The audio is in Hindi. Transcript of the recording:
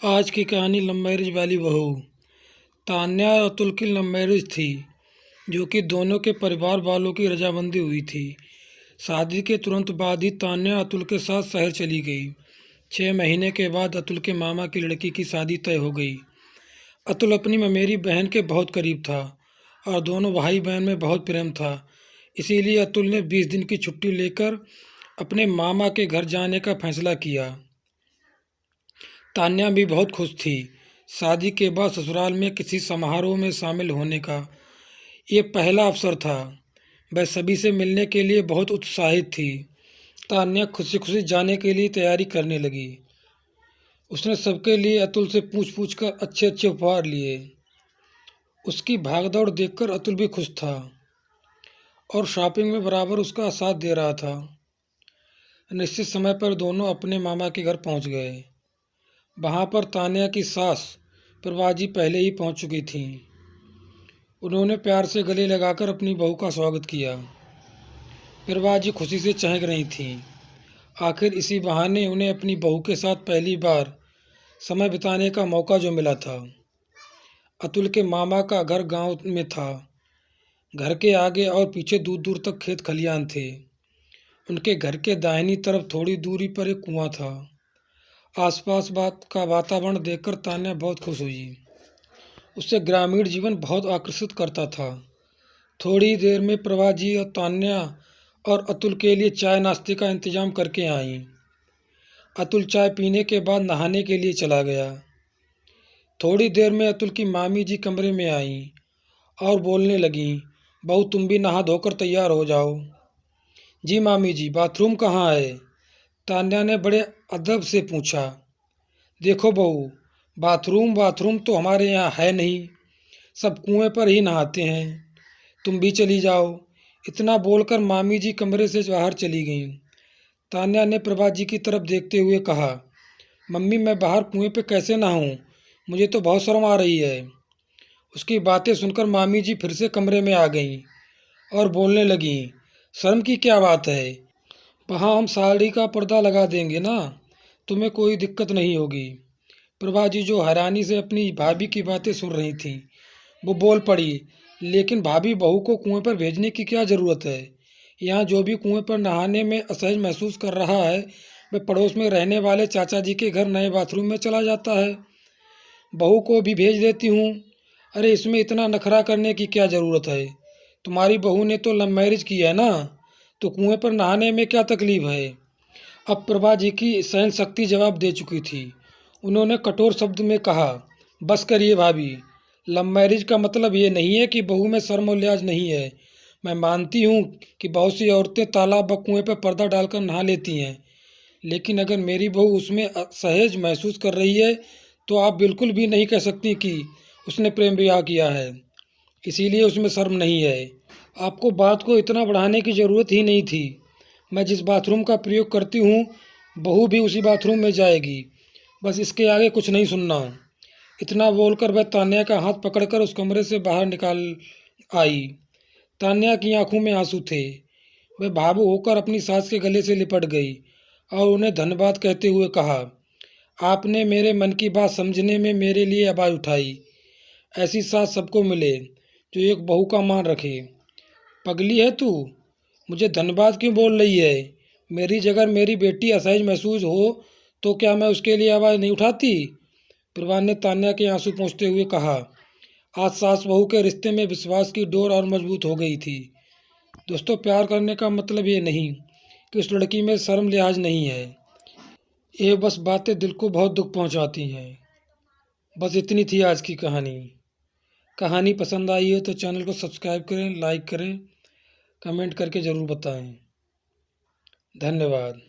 आज की कहानी लव मैरिज वाली बहू। तान्या और अतुल की लव मैरिज थी, जो कि दोनों के परिवार वालों की रजामंदी हुई थी। शादी के तुरंत बाद ही तान्या अतुल के साथ शहर चली गई। 6 महीने के बाद अतुल के मामा की लड़की की शादी तय हो गई। अतुल अपनी ममेरी बहन के बहुत करीब था और दोनों भाई बहन में बहुत प्रेम था। इसीलिए अतुल ने 20 दिन की छुट्टी लेकर अपने मामा के घर जाने का फैसला किया। तान्या भी बहुत खुश थी। शादी के बाद ससुराल में किसी समारोह में शामिल होने का ये पहला अवसर था। वह सभी से मिलने के लिए बहुत उत्साहित थी। तान्या खुशी खुशी जाने के लिए तैयारी करने लगी। उसने सबके लिए अतुल से पूछ पूछ कर अच्छे अच्छे उपहार लिए। उसकी भागदौड़ देखकर अतुल भी खुश था और शॉपिंग में बराबर उसका साथ दे रहा था। निश्चित समय पर दोनों अपने मामा के घर पहुंच गए। वहाँ पर तान्या की सास प्रभाजी पहले ही पहुँच चुकी थीं। उन्होंने प्यार से गले लगाकर अपनी बहू का स्वागत किया। प्रभाजी खुशी से चहक रही थीं। आखिर इसी बहाने उन्हें अपनी बहू के साथ पहली बार समय बिताने का मौका जो मिला था। अतुल के मामा का घर गांव में था। घर के आगे और पीछे दूर दूर तक खेत खलियान थे। उनके घर के दाहिनी तरफ थोड़ी दूरी पर एक कुआं था। आसपास बात का वातावरण देखकर तान्या बहुत खुश हुई। उससे ग्रामीण जीवन बहुत आकर्षित करता था। थोड़ी देर में प्रभा जी और तान्या और अतुल के लिए चाय नाश्ते का इंतजाम करके आईं। अतुल चाय पीने के बाद नहाने के लिए चला गया। थोड़ी देर में अतुल की मामी जी कमरे में आईं और बोलने लगीं, बहू तुम भी नहा धोकर तैयार हो जाओ। जी मामी जी, बाथरूम कहाँ है? तान्या ने बड़े अदब से पूछा। देखो बहू, बाथरूम बाथरूम तो हमारे यहाँ है नहीं, सब कुएं पर ही नहाते हैं। तुम भी चली जाओ। इतना बोलकर मामी जी कमरे से बाहर चली गईं। तान्या ने प्रभा जी की तरफ देखते हुए कहा, मम्मी मैं बाहर कुएं पे कैसे नहाऊं? मुझे तो बहुत शर्म आ रही है। उसकी बातें सुनकर मामी जी फिर से कमरे में आ गईं और बोलने लगीं, शर्म की क्या बात है? वहाँ हम साड़ी का पर्दा लगा देंगे ना, तुम्हें कोई दिक्कत नहीं होगी। प्रभा जी जो हैरानी से अपनी भाभी की बातें सुन रही थीं, वो बोल पड़ी, लेकिन भाभी बहू को कुएं पर भेजने की क्या ज़रूरत है? यहाँ जो भी कुएं पर नहाने में असहज महसूस कर रहा है, वह पड़ोस में रहने वाले चाचा जी के घर नए बाथरूम में चला जाता है। बहू को भी भेज देती हूँ। अरे इसमें इतना नखरा करने की क्या ज़रूरत है? तुम्हारी बहू ने तो लव मैरिज की है ना, तो कुएं पर नहाने में क्या तकलीफ है? अब प्रभा जी की सहन शक्ति जवाब दे चुकी थी। उन्होंने कठोर शब्द में कहा, बस करिए भाभी, लव मैरिज का मतलब ये नहीं है कि बहू में शर्म और लिहाज नहीं है। मैं मानती हूँ कि बहुत सी औरतें तालाब व कुएं पर पर्दा डालकर नहा लेती हैं, लेकिन अगर मेरी बहू उसमें असहज महसूस कर रही है तो आप बिल्कुल भी नहीं कह सकती कि उसने प्रेम विवाह किया है। इसीलिए उसमें शर्म नहीं है। आपको बात को इतना बढ़ाने की ज़रूरत ही नहीं थी। मैं जिस बाथरूम का प्रयोग करती हूँ, बहू भी उसी बाथरूम में जाएगी। बस इसके आगे कुछ नहीं सुनना। इतना बोलकर वह तान्या का हाथ पकड़कर उस कमरे से बाहर निकाल आई। तान्या की आंखों में आंसू थे। वह भावुक होकर अपनी सास के गले से लिपट गई और उन्हें धन्यवाद कहते हुए कहा, आपने मेरे मन की बात समझने में मेरे लिए आवाज़ उठाई। ऐसी सास सबको मिले जो एक बहू का मान रखे। पगली है तू, मुझे धन्यवाद क्यों बोल रही है? मेरी जगह मेरी बेटी असहज महसूस हो तो क्या मैं उसके लिए आवाज़ नहीं उठाती? प्रभा ने तान्या के आंसू पोंछते हुए कहा। आज सास बहू के रिश्ते में विश्वास की डोर और मजबूत हो गई थी। दोस्तों, प्यार करने का मतलब ये नहीं कि उस लड़की में शर्म लिहाज नहीं है। ये बस बातें दिल को बहुत दुख पहुंचाती हैं। बस इतनी थी आज की कहानी। कहानी पसंद आई हो तो चैनल को सब्सक्राइब करें, लाइक करें, कमेंट करके ज़रूर बताएं। धन्यवाद।